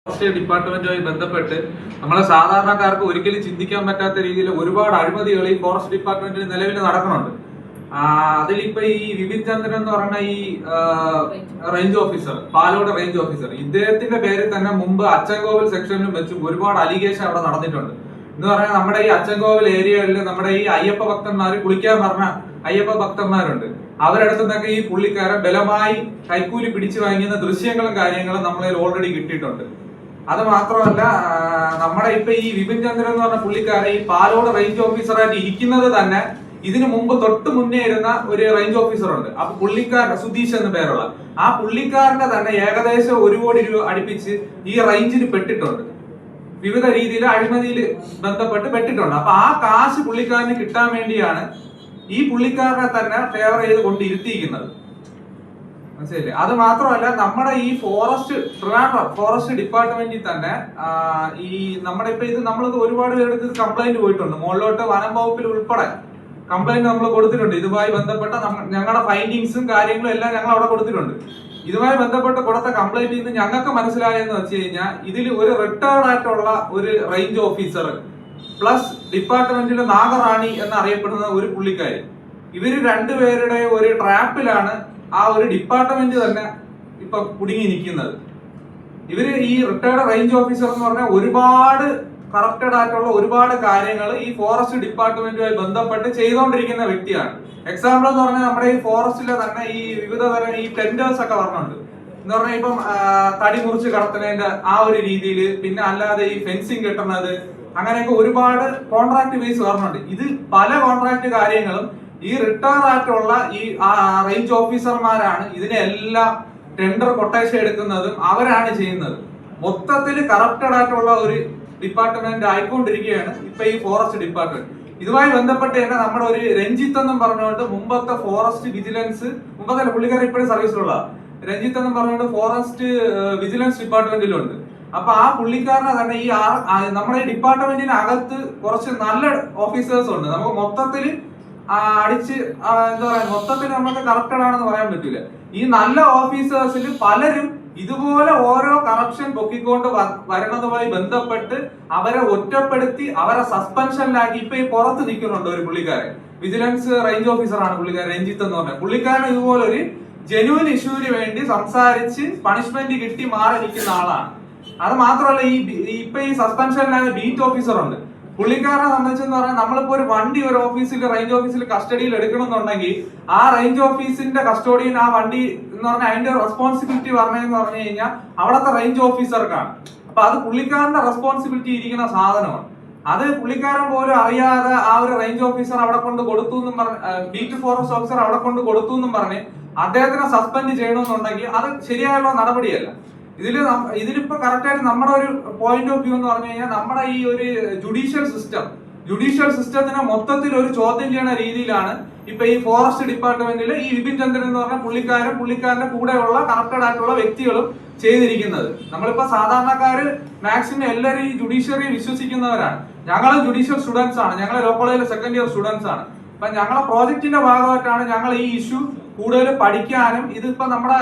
Forest ഡിപ്പാർട്ട്മെന്റുമായി ബന്ധപ്പെട്ട് നമ്മളെ സാധാരണക്കാർക്ക് ഒരിക്കലും ചിന്തിക്കാൻ പറ്റാത്ത രീതിയിൽ ഒരുപാട് അഴിമതികൾ ഈ ഫോറസ്റ്റ് ഡിപ്പാർട്ട്മെന്റിൽ നിലവിൽ നടക്കുന്നുണ്ട്. അതിലിപ്പോ ഈ വിപിൻ ചന്ദ്രൻ എന്ന് പറഞ്ഞ ഈ range officer, Palode range officer, ഇദ്ദേഹത്തിന്റെ പേരിൽ തന്നെ മുമ്പ് അച്ചൻകോവിൽ സെക്ഷനിലും വെച്ചും ഒരുപാട് അലിഗേഷൻ അവിടെ നടന്നിട്ടുണ്ട്. എന്ന് പറഞ്ഞാൽ നമ്മുടെ ഈ അച്ചൻകോവിൽ ഏരിയകളിൽ നമ്മുടെ ഈ അയ്യപ്പ ഭക്തന്മാർ, കുളിക്കാൻ പറഞ്ഞ അയ്യപ്പ ഭക്തന്മാരുണ്ട്. അവരടുത്തു നിന്നൊക്കെ ഈ പുള്ളിക്കാരെ ബലമായി കൈക്കൂലി പിടിച്ചു വാങ്ങിക്കുന്ന ദൃശ്യങ്ങളും കാര്യങ്ങളും നമ്മളതിൽ ഓൾറെഡി കിട്ടിയിട്ടുണ്ട്. അത് മാത്രമല്ല, നമ്മുടെ ഇപ്പൊ ഈ വിപിൻ ചന്ദ്രൻ എന്ന് പറഞ്ഞ പുള്ളിക്കാരെ ഈ പാലോട് റേഞ്ച് ഓഫീസറായിട്ട് ഇരിക്കുന്നത് തന്നെ ഇതിനു മുമ്പ് തൊട്ട് മുന്നേ ഇരുന്ന ഒരു റേഞ്ച് ഓഫീസർ ഉണ്ട്. അപ്പൊ പുള്ളിക്കാരൻ സുധീഷ് എന്ന് പേരുള്ള ആ പുള്ളിക്കാരന്റെ തന്നെ ഏകദേശം 1 കോടി രൂപ അടുപ്പിച്ച് ഈ റേഞ്ചിൽ പെട്ടിട്ടുണ്ട്. വിവിധ രീതിയിൽ അഴിമതിയിൽ ബന്ധപ്പെട്ട് പെട്ടിട്ടുണ്ട്. അപ്പൊ ആ കാശ് പുള്ളിക്കാരന് കിട്ടാൻ വേണ്ടിയാണ് ഈ പുള്ളിക്കാരനെ തന്നെ ഫേവർ ചെയ്ത് കൊണ്ട് ഇരുത്തിയിരിക്കുന്നത്. മനസ്സിലായില്ലേ? അത് മാത്രമല്ല, നമ്മുടെ ഈ ഫോറസ്റ്റ് ഡിപ്പാർട്ട്മെന്റിൽ തന്നെ ഈ നമ്മുടെ ഇപ്പൊ ഇത് നമ്മളിത് ഒരുപാട് പേർക്ക് കംപ്ലൈന്റ് പോയിട്ടുണ്ട്. മുകളിലോട്ട് വനം വകുപ്പിൽ ഉൾപ്പെടെ കംപ്ലൈന്റ് നമ്മൾ കൊടുത്തിട്ടുണ്ട്. ഇതുമായി ബന്ധപ്പെട്ട ഞങ്ങളുടെ ഫൈൻഡിങ്സും കാര്യങ്ങളും എല്ലാം ഞങ്ങൾ അവിടെ കൊടുത്തിട്ടുണ്ട്. ഇതുമായി ബന്ധപ്പെട്ട് കൊടുത്ത കംപ്ലൈന്റിൽ നിന്ന് ഞങ്ങൾക്ക് മനസ്സിലായെന്ന് വെച്ച് കഴിഞ്ഞാൽ ഇതിൽ ഒരു റിട്ടയർഡ് ആയിട്ടുള്ള ഒരു റേഞ്ച് ഓഫീസർ പ്ലസ് ഡിപ്പാർട്ട്മെന്റിലെ നാഗറാണി എന്നറിയപ്പെടുന്ന ഒരു പുള്ളിക്കാരി, ഇവര് രണ്ടുപേരുടെ ഒരു ട്രാപ്പിലാണ് ആ ഒരു ഡിപ്പാർട്ട്മെന്റ് തന്നെ ഇപ്പൊ കുടുങ്ങി നിൽക്കുന്നത്. ഇവര് ഈ റിട്ടയർഡ് റേഞ്ച് ഓഫീസർ എന്ന് പറഞ്ഞാൽ ഒരുപാട് കറപ്റ്റഡ് ആയിട്ടുള്ള ഒരുപാട് കാര്യങ്ങൾ ഈ ഫോറസ്റ്റ് ഡിപ്പാർട്ട്മെന്റുമായി ബന്ധപ്പെട്ട് ചെയ്തുകൊണ്ടിരിക്കുന്ന വ്യക്തിയാണ്. എക്സാമ്പിൾ എന്ന് പറഞ്ഞാൽ നമ്മുടെ ഈ ഫോറസ്റ്റിലെ തന്നെ ഈ വിവിധ തരം ഈ ടെൻഡേഴ്സ് ഒക്കെ പറഞ്ഞിട്ടുണ്ട്. എന്ന് പറഞ്ഞാൽ ഇപ്പം തടി മുറിച്ച് കടത്തുന്നതിന്റെ ആ ഒരു രീതിയിൽ, പിന്നെ അല്ലാതെ ഈ ഫെൻസിങ് കെട്ടുന്നത്, അങ്ങനെയൊക്കെ ഒരുപാട് കോൺട്രാക്ട് ബേസ് പറഞ്ഞിട്ടുണ്ട്. ഇത് പല കോൺട്രാക്ട് കാര്യങ്ങളും ഈ റിട്ടയർ ആയിട്ടുള്ള ഈ റേഞ്ച് ഓഫീസർമാരാണ് ഇതിനെല്ലാം ടെൻഡർ കൊട്ടേഷൻ എടുക്കുന്നതും അവരാണ് ചെയ്യുന്നത്. മൊത്തത്തിൽ കറപ്റ്റഡ് ആയിട്ടുള്ള ഒരു ഡിപ്പാർട്ട്മെന്റ് ആയിക്കൊണ്ടിരിക്കുകയാണ് ഇപ്പൊ ഈ ഫോറസ്റ്റ് ഡിപ്പാർട്ട്മെന്റ്. ഇതുമായി ബന്ധപ്പെട്ട് തന്നെ നമ്മുടെ ഒരു രഞ്ജിത്ത് എന്നും പറഞ്ഞുകൊണ്ട് മുമ്പത്തെ ഫോറസ്റ്റ് വിജിലൻസ്, മുമ്പത്തെ പുള്ളിക്കാരൻ ഇപ്പോഴും സർവീസിലുള്ള രഞ്ജിത്ത് എന്നും പറഞ്ഞുകൊണ്ട് ഫോറസ്റ്റ് വിജിലൻസ് ഡിപ്പാർട്ട്മെന്റിലുണ്ട്. അപ്പൊ ആ പുള്ളിക്കാരനെ തന്നെ ഈ നമ്മുടെ ഈ ഡിപ്പാർട്ട്മെന്റിനകത്ത് കുറച്ച് നല്ല ഓഫീസേഴ്സ് ഉണ്ട്. നമുക്ക് മൊത്തത്തിൽ അടിച്ച് എന്താ പറയാ, മൊത്തത്തിൽ നമുക്ക് കറപ്റ്റഡ് ആണെന്ന് പറയാൻ പറ്റില്ല. ഈ നല്ല ഓഫീസേഴ്സിൽ പലരും ഇതുപോലെ ഓരോ കറപ്ഷൻ പൊക്കിക്കൊണ്ട് വരുന്നതുമായി ബന്ധപ്പെട്ട് അവരെ ഒറ്റപ്പെടുത്തി അവരെ സസ്പെൻഷനിലാക്കി ഇപ്പൊ ഈ പുറത്ത് നിൽക്കുന്നുണ്ട് ഒരു പുള്ളിക്കാരൻ. വിജിലൻസ് റേഞ്ച് ഓഫീസറാണ് പുള്ളിക്കാരൻ, രഞ്ജിത്ത് എന്ന് പറഞ്ഞത്. പുള്ളിക്കാരൻ ഇതുപോലെ ഒരു ജെന്യൂൻ ഇഷ്യൂവിന് വേണ്ടി സംസാരിച്ച് പണിഷ്മെന്റ് കിട്ടി മാറി നിൽക്കുന്ന ആളാണ്. അത് മാത്രമല്ല, ഇപ്പൊ ഈ സസ്പെൻഷനിലായ ബീറ്റ് ഓഫീസർ ഉണ്ട്. പുള്ളിക്കാരനെ സംബന്ധിച്ചെന്ന് പറഞ്ഞാൽ നമ്മളിപ്പോ ഒരു വണ്ടി ഒരു ഓഫീസിൽ റേഞ്ച് ഓഫീസിൽ കസ്റ്റഡിയിൽ എടുക്കണമെന്നുണ്ടെങ്കിൽ ആ റേഞ്ച് ഓഫീസിന്റെ കസ്റ്റോഡിയൻ ആ വണ്ടി എന്ന് പറഞ്ഞാൽ അതിന്റെ റെസ്പോൺസിബിലിറ്റി പറഞ്ഞതെന്ന് പറഞ്ഞു കഴിഞ്ഞാൽ അവിടുത്തെ റേഞ്ച് ഓഫീസർക്കാണ്. അപ്പൊ അത് പുള്ളിക്കാരന്റെ റെസ്പോൺസിബിലിറ്റി ഇരിക്കുന്ന സാധനമാണ്. അത് പുള്ളിക്കാരൻ പോലും അറിയാതെ ആ ഒരു റേഞ്ച് ഓഫീസർ അവിടെ കൊണ്ട് കൊടുത്തു എന്നും പറഞ്ഞ്, ബീറ്റ് ഫോറസ്റ്റ് ഓഫീസർ അവിടെ കൊണ്ട് കൊടുത്തു എന്നും പറഞ്ഞ് അദ്ദേഹത്തിനെ സസ്പെൻഡ് ചെയ്യണമെന്നുണ്ടെങ്കിൽ അത് ശരിയായുള്ള നടപടിയല്ല. ഇതിലിപ്പോ കറക്റ്റായിട്ട് നമ്മുടെ ഒരു പോയിന്റ് ഓഫ് വ്യൂ എന്ന് പറഞ്ഞു കഴിഞ്ഞാൽ നമ്മുടെ ഈ ഒരു ജുഡീഷ്യൽ സിസ്റ്റത്തിനെ മൊത്തത്തിൽ ഒരു ചോദ്യം ചെയ്യുന്ന രീതിയിലാണ് ഇപ്പൊ ഈ ഫോറസ്റ്റ് ഡിപ്പാർട്ട്മെന്റിൽ ഈ വിപിൻ ചന്ദ്രൻ എന്ന് പറഞ്ഞ പുള്ളിക്കാരന്റെ കൂടെയുള്ള കറക്റ്റഡ് ആയിട്ടുള്ള വ്യക്തികളും ചെയ്തിരിക്കുന്നത്. നമ്മളിപ്പോ സാധാരണക്കാര് മാക്സിമം എല്ലാവരും ഈ ജുഡീഷ്യറി വിശ്വസിക്കുന്നവരാണ്. ഞങ്ങൾ ജുഡീഷ്യൽ സ്റ്റുഡൻസ് ആണ്, ഞങ്ങൾ ലോ കോളേജിലെ സെക്കൻഡ് ഇയർ സ്റ്റുഡൻസ് ആണ്. അപ്പൊ ഞങ്ങളെ പ്രോജക്റ്റിന്റെ ഭാഗമായിട്ടാണ് ഞങ്ങൾ ഈ ഇഷ്യൂ കൂടുതൽ പഠിക്കാനും, ഇതിപ്പോ നമ്മുടെ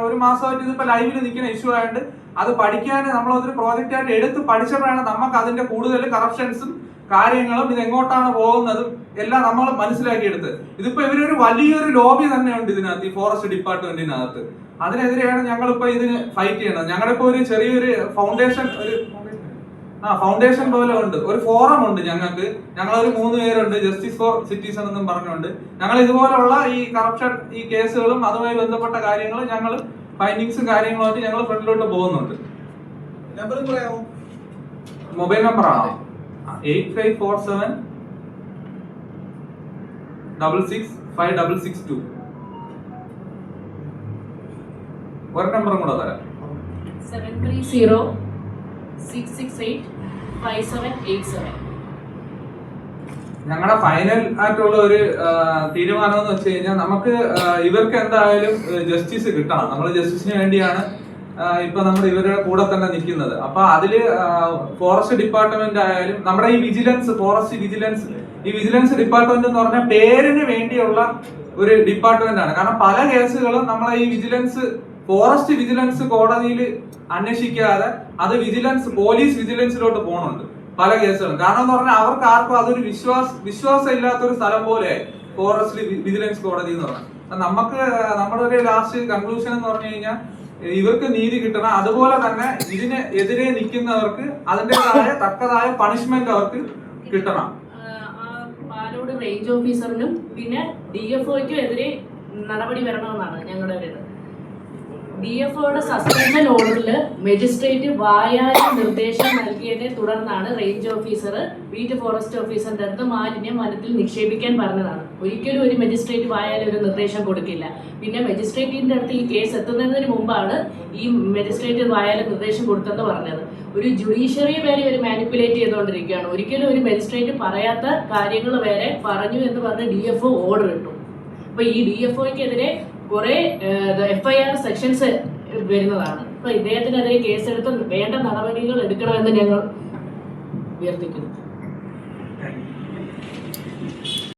ഒരു മാസമായിട്ട് ഇതിപ്പോ ലൈവിൽ നിൽക്കുന്ന ഇഷ്യൂ ആയതുകൊണ്ട് അത് പഠിക്കാനും നമ്മളൊരു പ്രോജക്റ്റ് ആയിട്ട് എടുത്ത് പഠിച്ചപ്പോഴാണ് നമുക്ക് അതിന്റെ കൂടുതൽ കറപ്ഷൻസും കാര്യങ്ങളും ഇത് എങ്ങോട്ടാണ് പോകുന്നതും എല്ലാം നമ്മൾ മനസ്സിലാക്കിയെടുത്ത്. ഇതിപ്പോ ഇവരൊരു വലിയൊരു ലോബി തന്നെയുണ്ട് ഇതിനകത്ത്, ഈ ഫോറസ്റ്റ് ഡിപ്പാർട്ട്മെന്റിനകത്ത്. അതിനെതിരെയാണ് ഞങ്ങളിപ്പോ ഇതിന് ഫൈറ്റ് ചെയ്യുന്നത്. ഞങ്ങളിപ്പോ ഒരു ചെറിയൊരു ഫൗണ്ടേഷൻ പോലെ ഉണ്ട്, ഒരു ഫോറം ഉണ്ട് ഞങ്ങൾക്ക്. ഞങ്ങളൊരു 3 പേരുണ്ട്, ജസ്റ്റിസ് ഫോർ സിറ്റിസൺ എന്നും പറഞ്ഞുകൊണ്ട്. ഞങ്ങൾ ഇതുപോലുള്ള ഈ കറപ്ഷൻ ഈ കേസുകളും അതുമായി ബന്ധപ്പെട്ട കാര്യങ്ങളും ഞങ്ങൾ ഫൈൻഡിങ്സും കാര്യങ്ങളുമായിട്ട് ഞങ്ങൾ ഫ്രണ്ടിലോട്ട് പോകുന്നുണ്ട്. മൊബൈൽ നമ്പർ ആണോ? 8547 665662. ഒരു നമ്പറും കൂടെ തരാം, 730-668-5787. ഞങ്ങളുടെ ഫൈനൽ ആയിട്ടുള്ള ഒരു തീരുമാനം എന്ന് വെച്ച് കഴിഞ്ഞാൽ നമുക്ക് ഇവർക്ക് എന്തായാലും ജസ്റ്റിസ് കിട്ടണം. നമ്മൾ ജസ്റ്റിസിന് വേണ്ടിയാണ് ഇപ്പൊ നമ്മൾ ഇവരുടെ കൂടെ തന്നെ നിൽക്കുന്നത്. അപ്പൊ അതില് ഫോറസ്റ്റ് ഡിപ്പാർട്ട്മെന്റ് ആയാലും നമ്മുടെ ഈ ഫോറസ്റ്റ് വിജിലൻസ് ഡിപ്പാർട്ട്മെന്റ് എന്ന് പറഞ്ഞാൽ പേരിന് വേണ്ടിയുള്ള ഒരു ഡിപ്പാർട്ട്മെന്റ് ആണ്. കാരണം പല കേസുകളും നമ്മളെ ഈ വിജിലൻസ് ഫോറസ്റ്റ് വിജിലൻസ് കോടതിയിൽ അന്വേഷിക്കാതെ അത് പോലീസ് വിജിലൻസിലോട്ട് പോകുന്നുണ്ട് പല കേസുകളും. കാരണം എന്ന് പറഞ്ഞാൽ അവർക്ക് ആർക്കും അതൊരു വിശ്വാസം ഇല്ലാത്തൊരു സ്ഥലം പോലെ ഫോറസ്റ്റ് വിജിലൻസ് കോടതി എന്ന് പറഞ്ഞാൽ. നമുക്ക് നമ്മുടെ ഒരു ലാസ്റ്റ് കൺക്ലൂഷൻ എന്ന് പറഞ്ഞു കഴിഞ്ഞാൽ ഇവർക്ക് നീതി കിട്ടണം, അതുപോലെ തന്നെ ഇതിന് എതിരെ നിൽക്കുന്നവർക്ക് അതിൻ്റെതായ തക്കതായ പണിഷ്മെന്റ് അവർക്ക് കിട്ടണം. പാലോട് റേഞ്ച് ഓഫീസറിനും പിന്നെ DFOയ്ക്കും എതിരെ നടപടി വരണമെന്നാണ് ഞങ്ങളുടെ ഒരു DFOയുടെ സസ്പെൻഷൻ ഓർഡറിൽ മജിസ്ട്രേറ്റ് വായാല നിർദ്ദേശം നൽകിയതിനെ തുടർന്നാണ് റേഞ്ച് ഓഫീസർ ബീറ്റ് ഫോറസ്റ്റ് ഓഫീസറിന്റെ അടുത്ത് മാലിന്യം വനത്തിൽ നിക്ഷേപിക്കാൻ പറഞ്ഞതാണ്. ഒരിക്കലും ഒരു മജിസ്ട്രേറ്റ് വായാല ഒരു നിർദ്ദേശം കൊടുക്കില്ല. പിന്നെ മജിസ്ട്രേറ്റിന്റെ അടുത്ത് ഈ കേസ് എത്തുന്നതിന് മുമ്പാണ് ഈ മജിസ്ട്രേറ്റ് വായാല നിർദ്ദേശം കൊടുത്തെന്ന് പറഞ്ഞത്. ഒരു ജുഡീഷ്യറി വരെ ഒരു മാനിപ്പുലേറ്റ് ചെയ്തുകൊണ്ടിരിക്കുകയാണ്. ഒരിക്കലും ഒരു മജിസ്ട്രേറ്റ് പറയാത്ത കാര്യങ്ങൾ വരെ പറഞ്ഞു എന്ന് പറഞ്ഞ് DFO ഓർഡർ ഇട്ടു. അപ്പൊ ഈ DFOയ്ക്കെതിരെ കുറെ FIR സെക്ഷൻസ് വരുന്നതാണ്. അപ്പൊ ഇദ്ദേഹത്തിനെതിരെ കേസെടുത്ത് വേണ്ട നടപടികൾ എടുക്കണമെന്ന് ഞങ്ങൾ അഭ്യർത്ഥിക്കുന്നു.